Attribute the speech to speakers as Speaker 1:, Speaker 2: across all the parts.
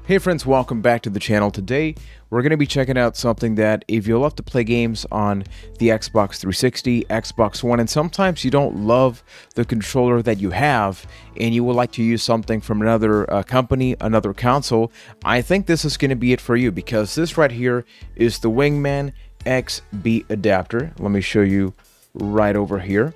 Speaker 1: Hey friends, welcome back to the channel. Today we're going to be checking out something that if you love to play games on the Xbox 360, Xbox One, and sometimes you don't love the controller that you have and you would like to use something from another company, another console, I think this is going to be it for you, because this right here is the Wingman XB adapter. Let me show you right over here.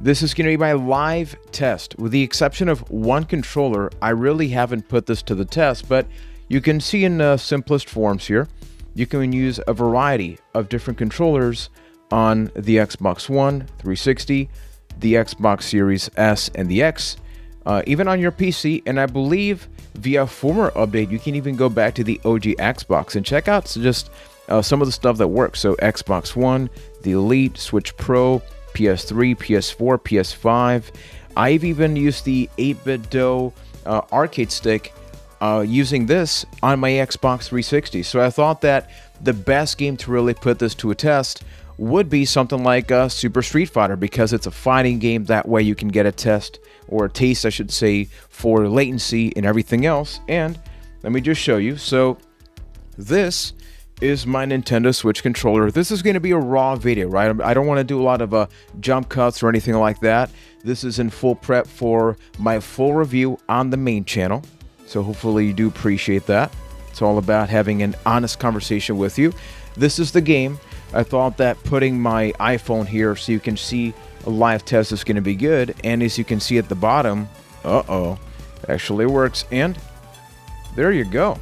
Speaker 1: This is going to be my live test. With the exception of one controller, I really haven't put this to the test, but you can see in simplest forms here, you can use a variety of different controllers on the Xbox One, 360, the Xbox Series S and the X, even on your PC, and I believe via former update, you can even go back to the OG Xbox and check out just some of the stuff that works. So Xbox One, the Elite, Switch Pro, PS3, PS4, PS5. I've even used the 8BitDo arcade stick using this on my Xbox 360. So I thought that the best game to really put this to a test would be something like Super Street Fighter, because it's a fighting game. That way you can get a test, or a taste I should say, for latency and everything else. And let me just show you. So this is my Nintendo Switch controller. This is going to be a raw video, right? I don't want to do a lot of jump cuts or anything like that. This is in full prep for my full review on the main channel, so hopefully you do appreciate that. It's all about having an honest conversation with you. This is the game. I thought that putting my iPhone here so you can see a live test is going to be good, and as you can see at the bottom, actually works, and there you go.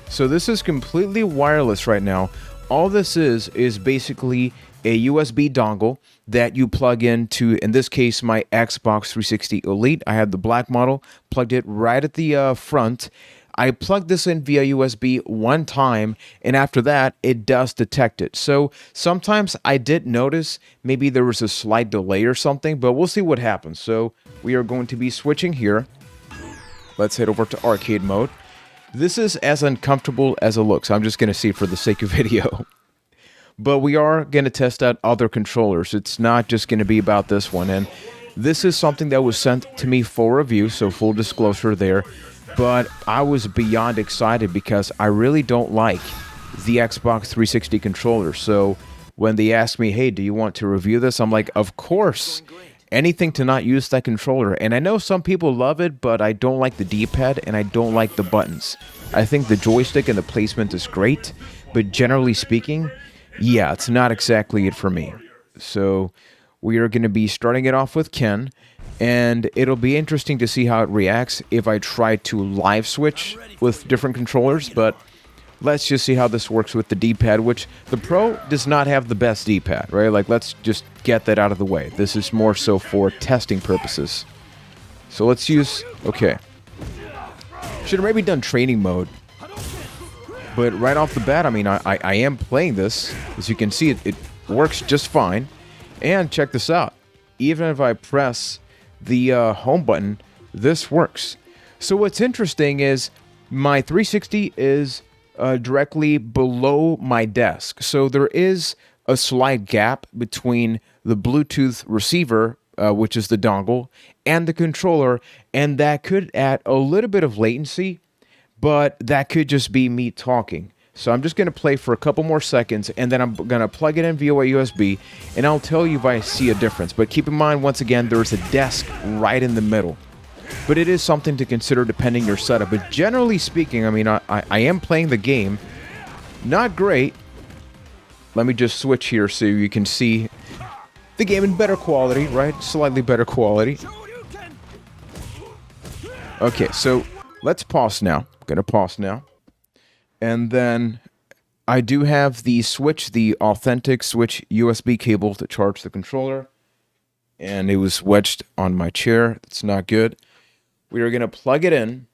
Speaker 1: So this is completely wireless right now. All this is basically a USB dongle that you plug into, in this case, my Xbox 360 Elite. I had the black model, plugged it right at the front. I plugged this in via USB one time, and after that, it does detect it. So sometimes I did notice maybe there was a slight delay or something, but we'll see what happens. So we are going to be switching here. Let's head over to arcade mode. This is as uncomfortable as it looks. I'm just going to see it for the sake of video. But we are going to test out other controllers. It's not just going to be about this one. And this is something that was sent to me for review, so full disclosure there. But I was beyond excited because I really don't like the Xbox 360 controller. So when they asked me, hey, do you want to review this? I'm like, of course. Anything to not use that controller. And I know some people love it, but I don't like the D-pad and I don't like the buttons. I think the joystick and the placement is great, but generally speaking, yeah, it's not exactly it for me. So we are going to be starting it off with Ken, and it'll be interesting to see how it reacts if I try to live switch with different controllers, but let's just see how this works with the D-pad, which the Pro does not have the best D-pad, right? Like, let's just get that out of the way. This is more so for testing purposes. So let's use, okay. Should have maybe done training mode. But right off the bat, I mean, I am playing this. As you can see, it works just fine. And check this out. Even if I press the home button, this works. So what's interesting is my 360 is directly below my desk. So there is a slight gap between the Bluetooth receiver, which is the dongle, and the controller, and that could add a little bit of latency, but that could just be me talking. So I'm just going to play for a couple more seconds, and then I'm going to plug it in via USB, and I'll tell you if I see a difference. But keep in mind, once again, there's a desk right in the middle. But it is something to consider depending your setup. But generally speaking, I mean, I am playing the game. Not great. Let me just switch here so you can see the game in better quality, right? Slightly better quality. Okay, so let's pause now. I'm going to pause now. And then I do have the Switch, the authentic Switch USB cable to charge the controller. And it was wedged on my chair. That's not good. We are going to plug it in,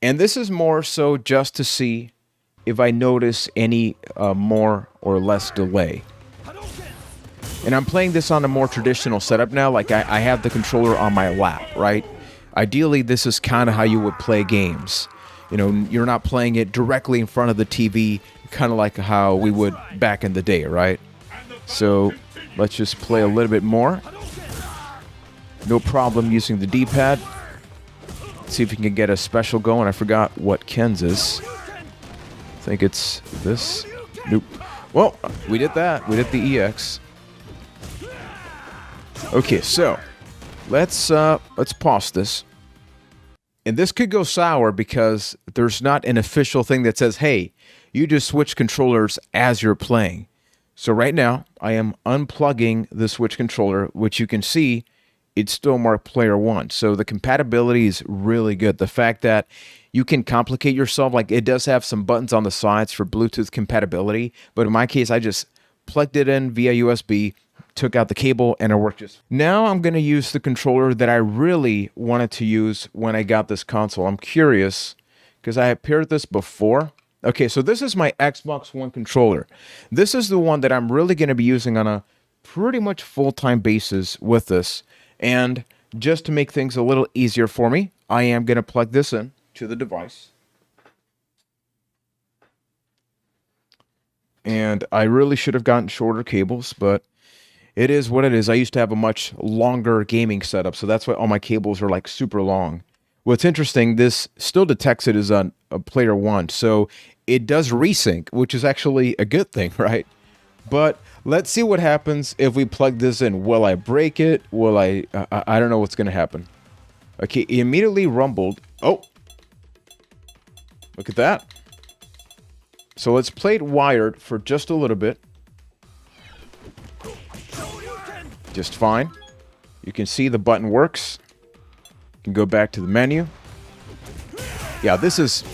Speaker 1: and this is more so just to see if I notice any more or less delay. And I'm playing this on a more traditional setup now, like I have the controller on my lap, right? Ideally, this is kind of how you would play games. You know, you're not playing it directly in front of the TV, kind of like how we would back in the day, right? So let's just play a little bit more. No problem using the D-pad. See if we can get a special going. I forgot what Ken's is. think it's this. Nope. Well, we did that. We did the EX. Okay, so let's pause this. And this could go sour because there's not an official thing that says, hey, you just switch controllers as you're playing. So right now, I am unplugging the Switch controller, which you can see it's still marked player 1. So the compatibility is really good. The fact that you can complicate yourself, like it does have some buttons on the sides for Bluetooth compatibility, but in my case, I just plugged it in via USB, took out the cable, and it worked just. Now I'm going to use the controller that I really wanted to use when I got this console. I'm curious, because I have paired this before. Okay, so this is my Xbox One controller. This is the one that I'm really going to be using on a pretty much full-time basis with this. And just to make things a little easier for me, I am going to plug this in to the device. And I really should have gotten shorter cables, but it is what it is. I used to have a much longer gaming setup, so that's why all my cables are like super long. What's interesting, this still detects it as a player 1, so it does resync, which is actually a good thing, right? But let's see what happens if we plug this in. Will I break it? Will I don't know what's going to happen. Okay, it immediately rumbled. Oh, look at that. So let's play it wired for just a little bit. Just fine. You can see the button works. You can go back to the menu. Yeah, this is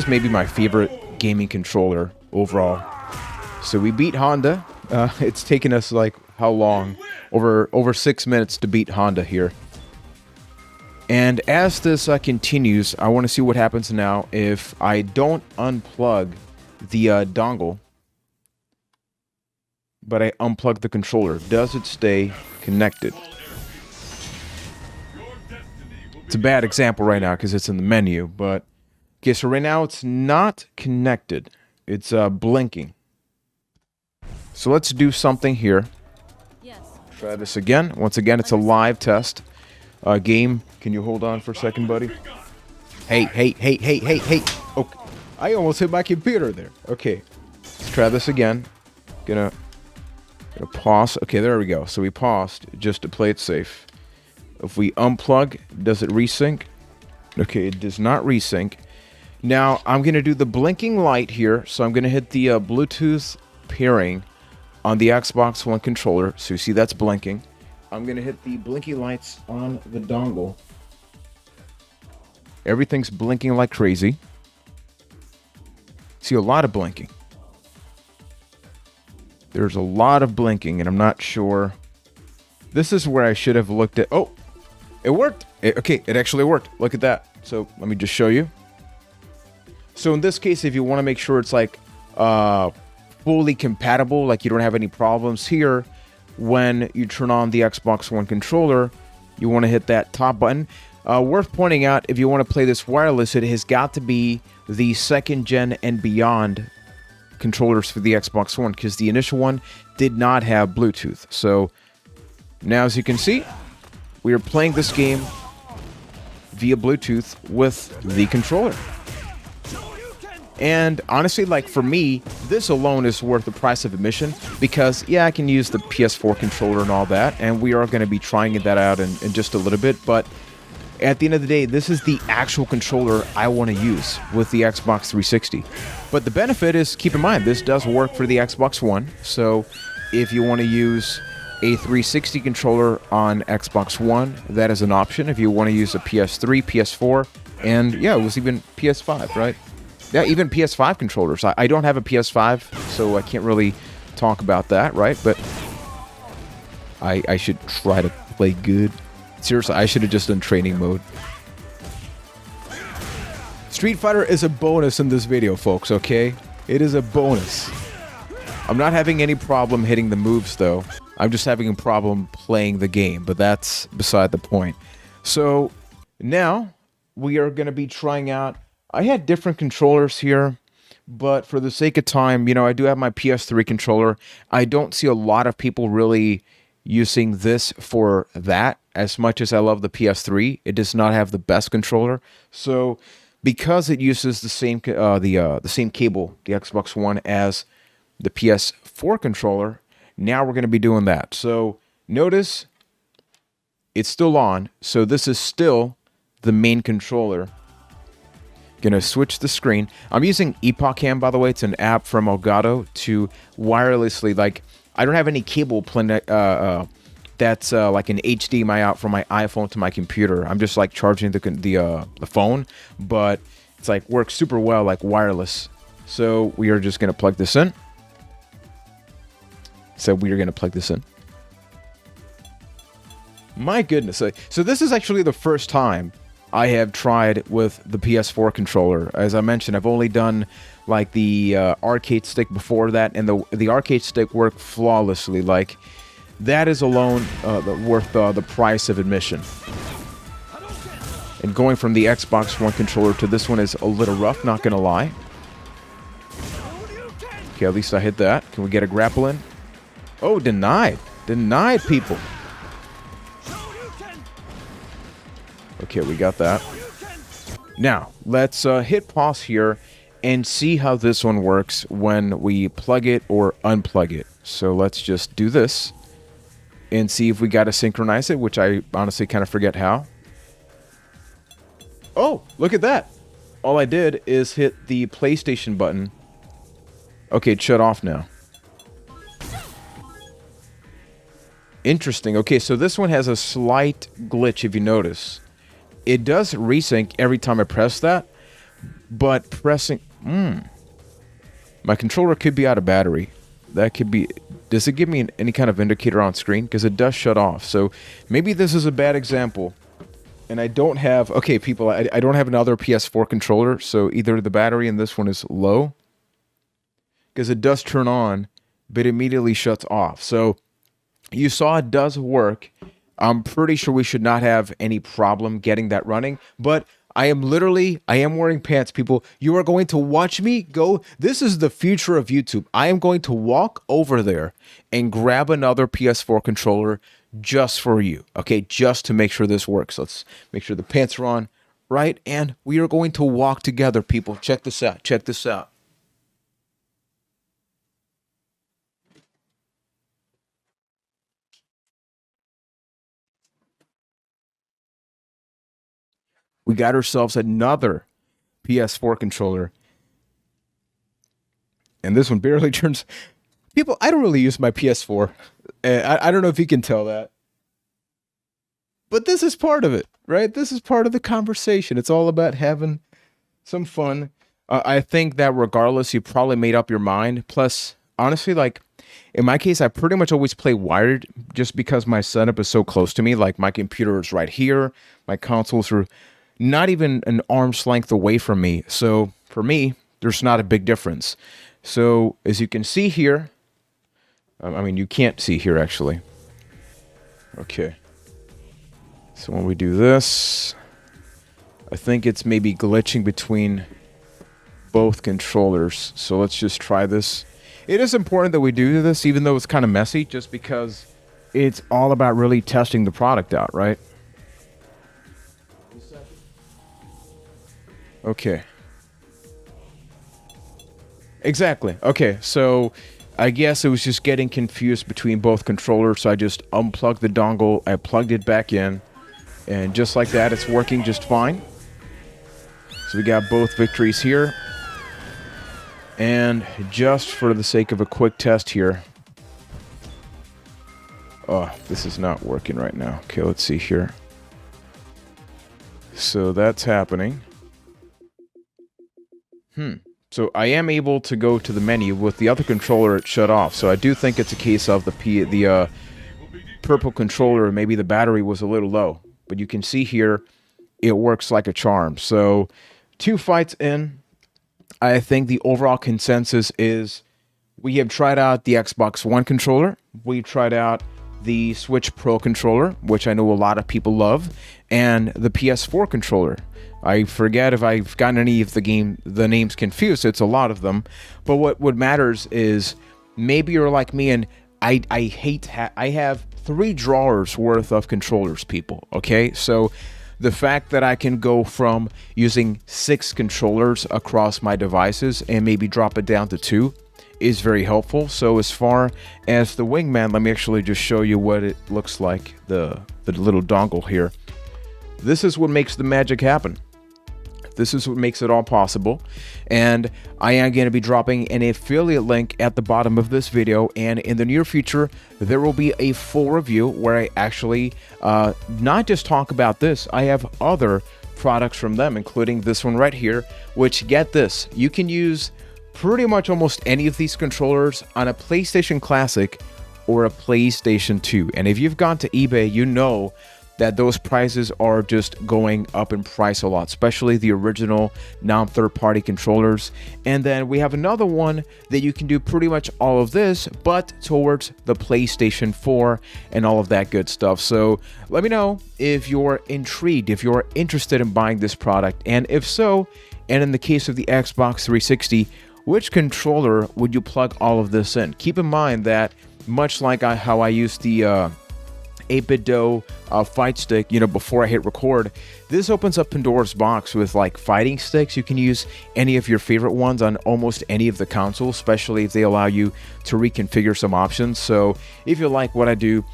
Speaker 1: maybe my favorite gaming controller overall. So we beat Honda. It's taken us like how long? Over 6 minutes to beat Honda here. And as this continues, I want to see what happens now if I don't unplug the dongle, but I unplug the controller. Does it stay connected? It's a bad example right now because it's in the menu, but okay, so right now it's not connected. It's blinking. So let's do something here. Try this again. Once again, it's a live test. Game, can you hold on for a second, buddy? Hey. Okay. I almost hit my computer there. Okay. Let's try this again. Gonna pause. Okay, there we go. So we paused just to play it safe. If we unplug, does it resync? Okay, it does not resync. Now, I'm going to do the blinking light here. So I'm going to hit the Bluetooth pairing on the Xbox One controller. So you see that's blinking. I'm going to hit the blinky lights on the dongle. Everything's blinking like crazy. See a lot of blinking. There's a lot of blinking, and I'm not sure. This is where I should have looked at. Oh, it worked. Okay, it actually worked. Look at that. So let me just show you. So in this case, if you want to make sure it's like fully compatible, like you don't have any problems here, when you turn on the Xbox One controller, you want to hit that top button. Worth pointing out, if you want to play this wireless, it has got to be the 2nd gen and beyond controllers for the Xbox One, because the initial one did not have Bluetooth. So now, as you can see, we are playing this game via Bluetooth with the controller. And honestly, like for me, this alone is worth the price of admission, because yeah, I can use the PS4 controller and all that, and we are going to be trying that out in just a little bit, but at the end of the day, this is the actual controller I want to use with the Xbox 360. But the benefit is, keep in mind, this does work for the Xbox One. So if you want to use a 360 controller on Xbox One, that is an option. If you want to use a PS3, PS4, and yeah, it was even PS5, right? Yeah, even PS5 controllers. I don't have a PS5, so I can't really talk about that, right? But I should try to play good. Seriously, I should have just done training mode. Street Fighter is a bonus in this video, folks, okay? It is a bonus. I'm not having any problem hitting the moves, though. I'm just having a problem playing the game, but that's beside the point. So, now, we are going to be trying out... I had different controllers here, but for the sake of time, you know, I do have my PS3 controller. I don't see a lot of people really using this for that. As much as I love the PS3, it does not have the best controller. So because it uses the same the same cable, the Xbox One, as the PS4 controller. Now we're going to be doing that. So notice it's still on. So this is still the main controller. Gonna switch the screen. I'm using Epoch Cam, by the way. It's an app from Elgato to wirelessly, like, I don't have any cable that's like an HDMI out from my iPhone to my computer. I'm just like charging the phone, but it's like works super well, like wireless. So we are just gonna plug this in. My goodness. So this is actually the first time I have tried with the PS4 controller. As I mentioned, I've only done like the arcade stick before that, and the arcade stick worked flawlessly. Like, that is alone worth the price of admission. And going from the Xbox One controller to this one is a little rough, not gonna lie. Okay, at least I hit that. Can we get a grapple in? Oh, denied. Denied, people. Okay, we got that. Now, let's hit pause here and see how this one works when we plug it or unplug it. So let's just do this and see if we got to synchronize it, which I honestly kind of forget how. Oh, look at that. All I did is hit the PlayStation button. Okay, it shut off now. Interesting. Okay, so this one has a slight glitch, if you notice. It does resync every time I press that, but pressing... My controller could be out of battery. That could be... Does it give me any kind of indicator on screen? Because it does shut off. So maybe this is a bad example. And I don't have... Okay, people, I don't have another PS4 controller, so either the battery in this one is low, because it does turn on, but immediately shuts off. So you saw it does work. I'm pretty sure we should not have any problem getting that running, but I am wearing pants, people. You are going to watch me go. This is the future of YouTube. I am going to walk over there and grab another PS4 controller just for you, okay? Just to make sure this works. Let's make sure the pants are on, right? And we are going to walk together, people. Check this out. Check this out. We got ourselves another PS4 controller. And this one barely turns... People, I don't really use my PS4. I don't know if you can tell that. But this is part of it, right? This is part of the conversation. It's all about having some fun. I think that regardless, you probably made up your mind. Plus, honestly, like, in my case, I pretty much always play wired just because my setup is so close to me. Like, my computer is right here. My consoles are not even an arm's length away from me. So for me, there's not a big difference. So as you can see here, I mean, you can't see here actually. Okay. So when we do this, I think it's maybe glitching between both controllers. So let's just try this. It is important that we do this, even though it's kind of messy, just because it's all about really testing the product out, right? Okay. Exactly. Okay, so I guess it was just getting confused between both controllers, so I just unplugged the dongle, I plugged it back in, and just like that, it's working just fine. So we got both victories here. And just for the sake of a quick test here. Oh, this is not working right now. Okay, let's see here. So that's happening. So I am able to go to the menu. With the other controller, it shut off. So I do think it's a case of the purple controller, maybe the battery was a little low. But you can see here, it works like a charm. So 2 fights in, I think the overall consensus is we have tried out the Xbox One controller. We tried out the Switch Pro controller, which I know a lot of people love, and the PS4 controller. I forget if I've gotten any of the names confused. It's a lot of them. But what matters is maybe you're like me and I have 3 drawers worth of controllers, people. Okay, so The fact that I can go from using 6 controllers across my devices and maybe drop it down to 2 is very helpful. So as far as the Wingman, let me actually just show you what it looks like, the little dongle here. This is what makes the magic happen. This is what makes it all possible, and I am going to be dropping an affiliate link at the bottom of this video, and in the near future there will be a full review where I actually not just talk about this. I have other products from them, including this one right here, which, get this, you can use pretty much almost any of these controllers on a PlayStation Classic or a PlayStation 2. And if you've gone to eBay, you know that those prices are just going up in price a lot, especially the original non-third-party controllers. And then we have another one that you can do pretty much all of this, but towards the PlayStation 4 and all of that good stuff. So let me know if you're intrigued, if you're interested in buying this product, and if so, and in the case of the Xbox 360, which controller would you plug all of this in? Keep in mind that much like how I used the 8BitDo fight stick, before I hit record, this opens up Pandora's box with like fighting sticks. You can use any of your favorite ones on almost any of the consoles, especially if they allow you to reconfigure some options. So if you like what I do,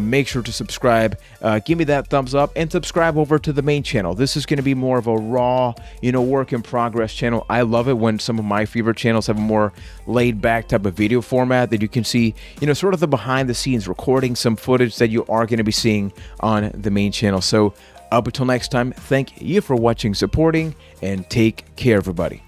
Speaker 1: make sure to subscribe, give me that thumbs up, and subscribe over to the main channel. This is going to be more of a raw, work in progress channel. I love it when some of my favorite channels have a more laid back type of video format that you can see, sort of the behind the scenes recording, some footage that you are going to be seeing on the main channel. So up until next time, thank you for watching, supporting, and take care, everybody.